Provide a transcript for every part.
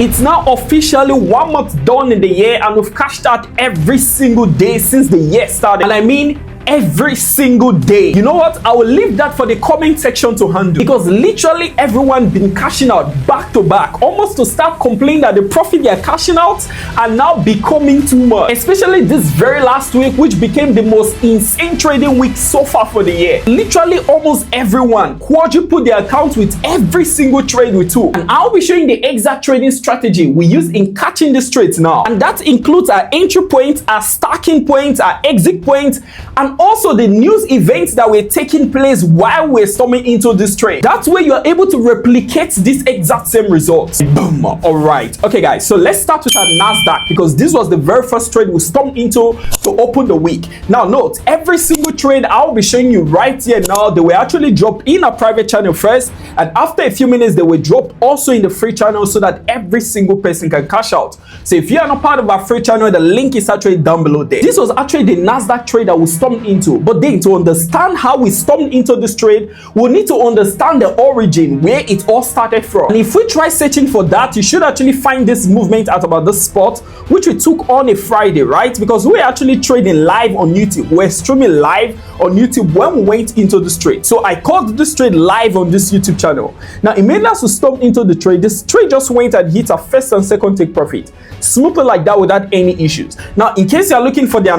It's now officially 1 month done in the year, and we've cashed out every single day since the year started. And I mean every single day. You know what? I will leave that for the comment section to handle, because literally everyone been cashing out back to back, almost to start complaining that the profit they are cashing out are now becoming too much, especially this very last week, which became the most insane trading week so far for the year. Literally almost everyone quadrupled their account with every single trade we took, and I'll be showing the exact trading strategy we use in catching these trades now, and that includes our entry points, our stacking points, our exit points, and also the news events that were taking place while we're storming into this trade. That's where you're able to replicate this exact same results. Boom. All right. Okay, guys. So let's start with our NASDAQ, because this was the very first trade we stormed into to open the week. Now, note, every single trade I'll be showing you right here now, they were actually dropped in a private channel first, and after a few minutes, they were dropped also in the free channel so that every single person can cash out. So if you are not part of our free channel, the link is actually down below there. This was actually the NASDAQ trade that we stormed into, but then to understand how we stormed into this trade, we'll need to understand the origin, where it all started from. And if we try searching for that, you should actually find this movement at about this spot, which we took on a Friday, right? Because we're actually trading live on YouTube. We're streaming live on YouTube when we went into this trade. So I called this trade live on this YouTube channel. Now immediately as we stormed into the trade, this trade just went and hit a first and second take profit, smoothly like that without any issues. Now in case you're looking for the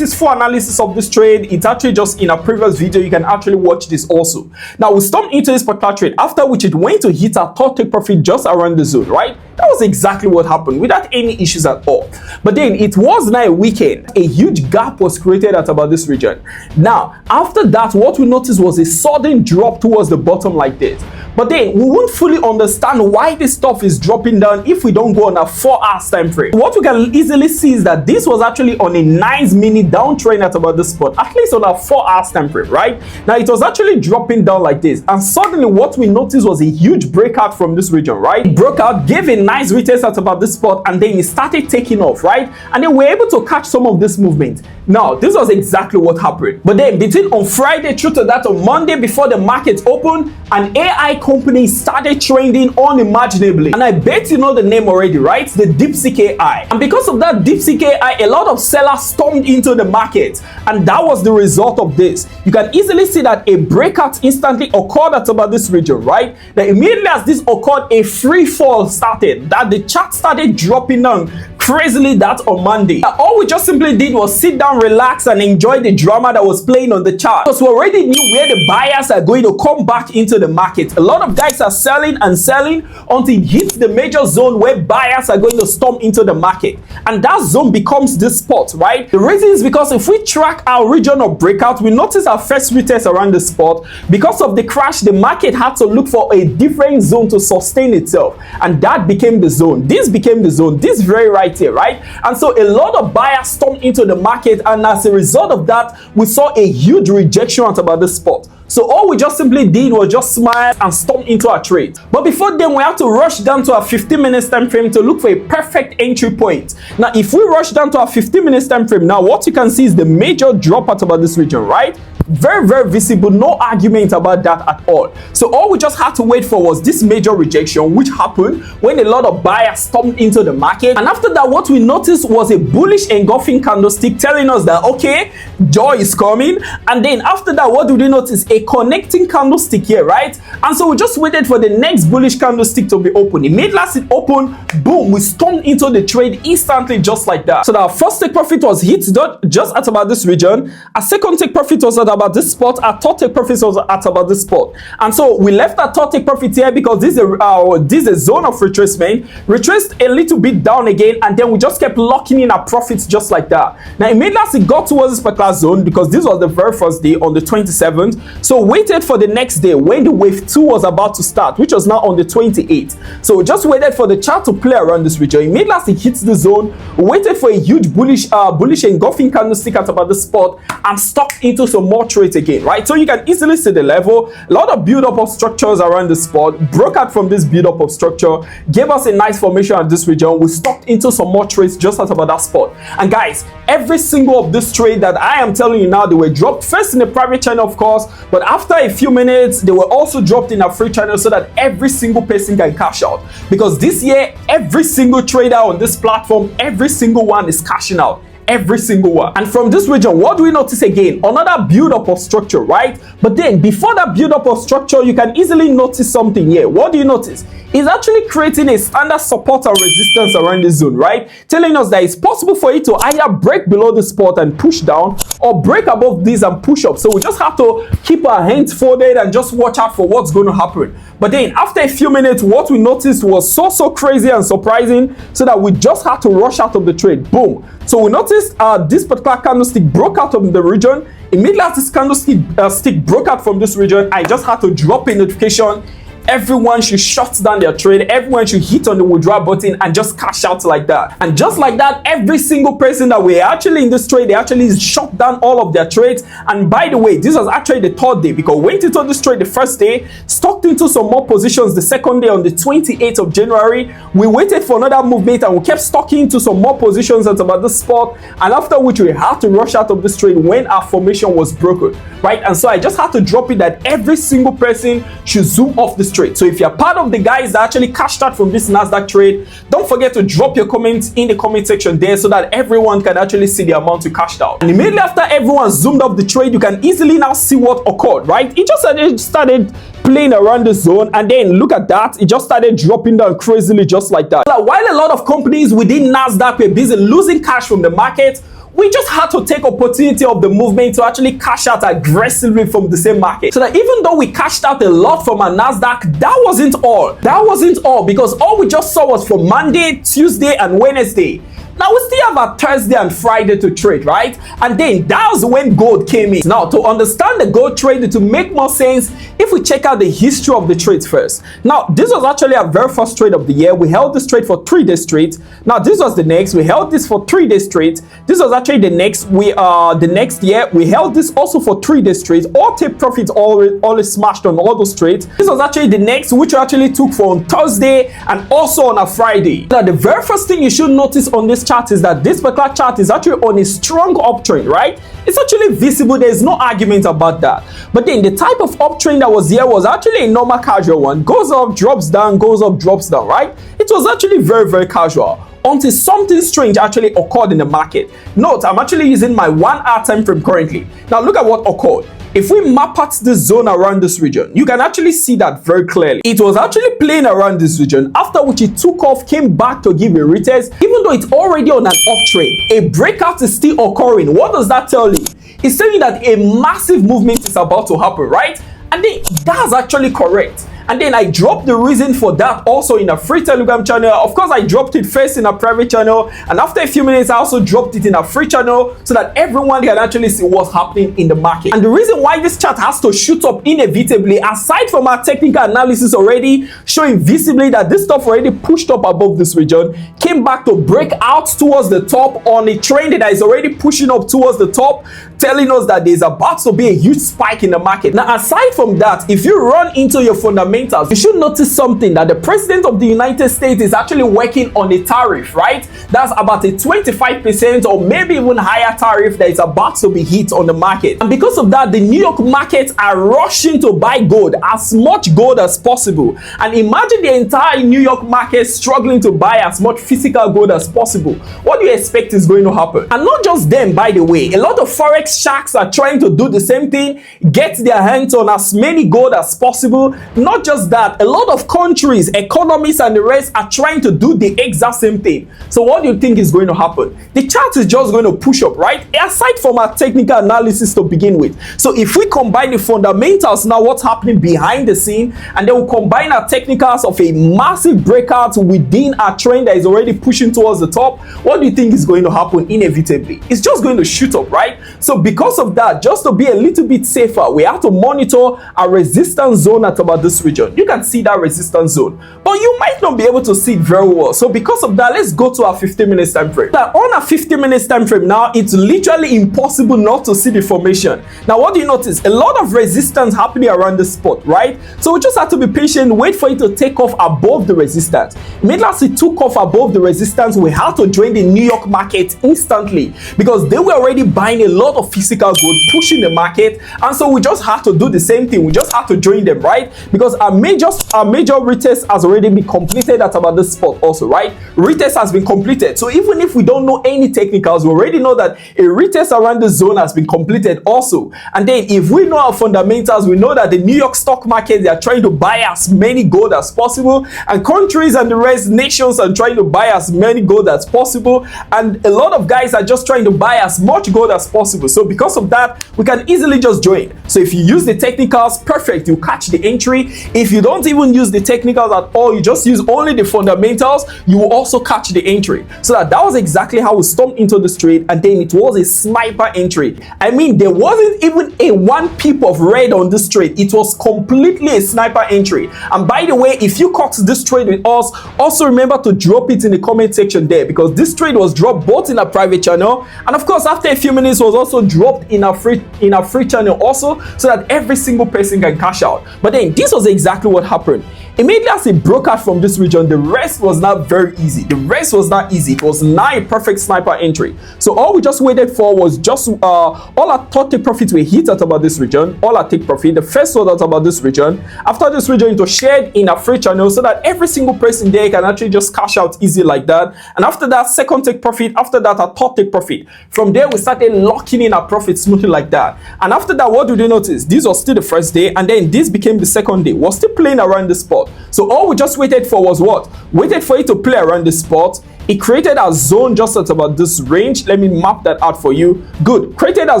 full analysis of this trade, it's actually just in a previous video. You can actually watch this also. Now we stormed into this particular trade, after which it went to hit a third take profit just around the zone, right? That was exactly what happened without any issues at all. But then it was now a weekend. A huge gap was created at about this region. Now after that, what we noticed was a sudden drop towards the bottom like this. But then we won't fully understand why this stuff is dropping down if we don't go on a 4 hours time frame. What we can easily see is that this was actually on a nice mini downtrend at about this spot, at least on a 4 hours time frame, right? Now it was actually dropping down like this, and suddenly what we noticed was a huge breakout from this region, right? It broke out, gave a nice retest at about this spot, and then it started taking off, right? And then we're able to catch some of this movement. Now this was exactly what happened. But then between on Friday through to that on Monday, before the market opened, an AI company started trending unimaginably, and I bet you know the name already, right? The DeepSeek AI. And because of that DeepSeek AI, a lot of sellers stormed into the market, and that was the result of this. You can easily see that a breakout instantly occurred at about this region, right? Then immediately as this occurred, a free fall started, that the chart started dropping down crazily that on Monday. All we just simply did was sit down, relax, and enjoy the drama that was playing on the chart, because we already knew where the buyers are going to come back into the market. A lot of guys are selling and selling until it hits the major zone where buyers are going to storm into the market, and that zone becomes this spot, right? The reason is because if we track our region of breakout, we notice our first retest around the spot. Because of the crash, the market had to look for a different zone to sustain itself, and that became the zone. This became the zone, this very right here, right? And so a lot of buyers stormed into the market, and as a result of that, we saw a huge rejection at about this spot. So all we just simply did was just smile and storm into our trade. But before then, we have to rush down to our 15 minutes time frame to look for a perfect entry point. Now if we rush down to our 15 minutes time frame, now what you can see is the major drop at about this region, right? Very, very visible, no argument about that at all. So all we just had to wait for was this major rejection, which happened when a lot of buyers stormed into the market. And after that, what we noticed was a bullish engulfing candlestick telling us that, okay, joy is coming. And then after that, what did we notice? A connecting candlestick here, right? And so we just waited for the next bullish candlestick to be open. Immediately as it opened, boom, we stormed into the trade instantly, just like that. So our first take profit was hit just at about this region. Our second take profit was at about this spot. Our third take profit was at about this spot. And so we left our third take profit here because this is a zone of retracement. Retraced a little bit down again, and then we just kept locking in our profits just like that. Now immediately as it got towards this particular zone, because this was the very first day on the 27th, so waited for the next day when the wave 2 was about to start, which was now on the 28th. So we just waited for the chart to play around this region. Immediately as it hits the zone, we waited for a huge bullish engulfing candlestick at about the spot and stuck into some more trades again, right? So you can easily see the level. A lot of build up of structures around the spot, broke out from this build up of structure, gave us a nice formation at this region. We stuck into some more trades just at about that spot. And guys, every single of this trade that I am telling you now, they were dropped first in the private channel, of course, but after a few minutes, they were also dropped in a free channel so that every single person can cash out. Because this year, every single trader on this platform, every single one is cashing out. Every single one. And from this region, what do we notice again? Another build-up of structure, right? But then before that build-up of structure, you can easily notice something here. What do you notice? It's actually creating a standard support and resistance around the zone, right? Telling us that it's possible for it to either break below the support and push down, or break above this and push up. So we just have to keep our hands folded and just watch out for what's going to happen. But then after a few minutes, what we noticed was so crazy and surprising, so that we just had to rush out of the trade. Boom. So we noticed this particular candlestick broke out of the region. Immediately as this candlestick broke out from this region, I just had to drop a notification. Everyone should shut down their trade. Everyone should hit on the withdraw button and just cash out like that. And just like that, every single person that were actually in this trade, they actually shut down all of their trades. And by the way, this was actually the third day, because we went into this trade the first day, stocked into some more positions the second day on the 28th of January. We waited for another movement and we kept stocking into some more positions at about this spot. And after which we had to rush out of this trade when our formation was broken, right? And so I just had to drop it that every single person should zoom off this trade. So if you're part of the guys that actually cashed out from this NASDAQ trade, don't forget to drop your comments in the comment section there so that everyone can actually see the amount you cashed out. And immediately after everyone zoomed off the trade, you can easily now see what occurred, right? It just started playing around the zone, and then look at that, it just started dropping down crazily just like that. Now, while a lot of companies within NASDAQ were busy losing cash from the market, we just had to take opportunity of the movement to actually cash out aggressively from the same market. So that even though we cashed out a lot from our NASDAQ, that wasn't all. That wasn't all, because all we just saw was from Monday, Tuesday, and Wednesday. Now, we still have a Thursday and Friday to trade, right? And then that was when gold came in. Now, to understand the gold trade, to make more sense, if we check out the history of the trades first. Now, this was actually our very first trade of the year. We held this trade for 3 days straight. Now, this was the next. We held this for 3 days straight. This was actually the next. The next year, we held this also for 3 days straight. All take profits always smashed on all those trades. This was actually the next, which we actually took for on Thursday and also on a Friday. Now, the very first thing you should notice on this chart is that this particular chart is actually on a strong uptrend, right? It's actually visible. There's no argument about that. But then the type of uptrend that was here was actually a normal casual one. Goes up, drops down, goes up, drops down, right? It was actually very casual until something strange actually occurred in the market. Note, I'm actually using my 1 hour time frame currently. Now look at what occurred. If we map out the zone around this region, you can actually see that very clearly. It was actually playing around this region, after which it took off, came back to give a retest, even though it's already on an uptrend. A breakout is still occurring. What does that tell you? It's telling you that a massive movement is about to happen, right? And then that's actually correct. And then I dropped the reason for that also in a free Telegram channel. Of course, I dropped it first in a private channel, and after a few minutes, I also dropped it in a free channel so that everyone can actually see what's happening in the market. And the reason why this chart has to shoot up inevitably, aside from our technical analysis already showing visibly that this stuff already pushed up above this region, came back to break out towards the top on a trend that is already pushing up towards the top, telling us that there's about to be a huge spike in the market. Now, aside from that, if you run into your fundamentals, you should notice something, that the president of the United States is actually working on a tariff, right? That's about a 25% or maybe even higher tariff that is about to be hit on the market. And because of that, the New York markets are rushing to buy gold, as much gold as possible. And imagine the entire New York market struggling to buy as much physical gold as possible. What do you expect is going to happen? And not just them, by the way, a lot of Forex sharks are trying to do the same thing, get their hands on as many gold as possible. Not just that, a lot of countries, economies, and the rest are trying to do the exact same thing. So what do you think is going to happen? The chart is just going to push up, right? Aside from our technical analysis to begin with. So if we combine the fundamentals now, what's happening behind the scene, and then we combine our technicals of a massive breakout within our trend that is already pushing towards the top, what do you think is going to happen inevitably? It's just going to shoot up, right? So because of that, just to be a little bit safer, we have to monitor our resistance zone at about this region. region. You can see that resistance zone, but you might not be able to see it very well. So because of that, let's go to our 15-minute time frame. Now on a 15-minute time frame, now it's literally impossible not to see the formation. Now what do you notice? A lot of resistance happening around the spot, right? So we just have to be patient, wait for it to take off above the resistance. Immediately as it took off above the resistance, we had to join the New York market instantly because they were already buying a lot of physical gold, pushing the market, and so we just had to do the same thing. We just had to join them, right? Because our major retest has already been completed at about this spot also, right? Retest has been completed. So even if we don't know any technicals, we already know that a retest around the zone has been completed also. And then if we know our fundamentals, we know that the New York stock market, they are trying to buy as many gold as possible, and countries and the rest nations are trying to buy as many gold as possible, and a lot of guys are just trying to buy as much gold as possible. So because of that, we can easily just join. So if you use the technicals, perfect, you catch the entry. If you don't even use the technicals at all, you just use only the fundamentals, you will also catch the entry. So that was exactly how we stormed into this trade, and then it was a sniper entry. I mean, there wasn't even a one peep of red on this trade. It was completely a sniper entry. And by the way, if you caught this trade with us, also remember to drop it in the comment section there, because this trade was dropped both in a private channel, and of course after a few minutes was also dropped in a free channel also, so that every single person can cash out. But then this was exactly what happened. Immediately as it broke out from this region, the rest was not very easy. The rest was not easy. It was not a perfect sniper entry. So all we just waited for was just all our thought take profits were hit at about this region. All our take profit, the first one at about this region. After this region, it was shared in a free channel so that every single person there can actually just cash out easy like that. And after that, second take profit. After that, our third take profit. From there, we started locking in our profits smoothly like that. And after that, what did you notice? This was still the first day, and then this became the second day. We're still playing around the spot. So all we just waited for was what? Waited for it to play around the spot. It created a zone just at about this range. Let me map that out for you. Good. Created a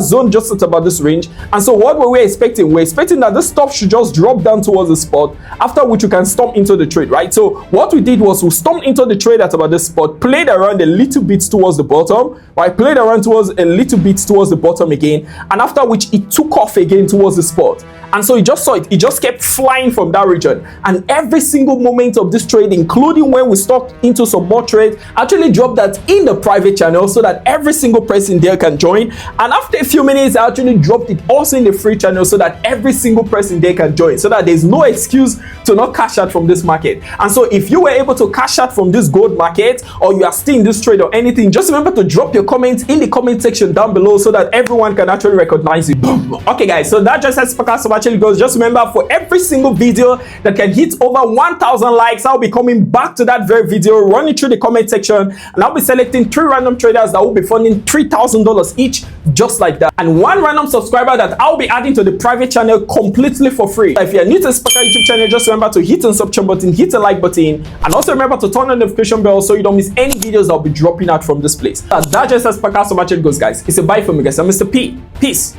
zone just at about this range. And so what were we expecting? We're expecting that this stop should just drop down towards the spot, after which you can stomp into the trade, right? So what we did was we stomped into the trade at about this spot, played around a little bit towards the bottom, right? Played around towards a little bit towards the bottom again, and after which it took off again towards the spot. And so you just saw it just kept flying from that region, and every single moment of this trade, including when we stopped into some more trades, actually dropped that in the private channel so that every single person there can join. And after a few minutes, I actually dropped it also in the free channel so that every single person there can join, so that there's no excuse to not cash out from this market. And so if you were able to cash out from this gold market, or you are still in this trade or anything, just remember to drop your comments in the comment section down below so that everyone can actually recognize you. Boom. Okay guys, so that just has actually goes. Just remember, for every single video that can hit over 1,000 likes, I'll be coming back to that very video, running through the comment section, and I'll be selecting 3 random traders that will be funding $3,000 each, just like that, and 1 random subscriber that I'll be adding to the private channel completely for free. If you're new to the Scalper YouTube channel, just remember to hit the subscribe button, hit the like button, and also remember to turn on the notification bell so you don't miss any videos I'll be dropping out from this place. That just as Scalper so much it goes, guys. It's a bye from me, guys. I'm Mr. P. Peace.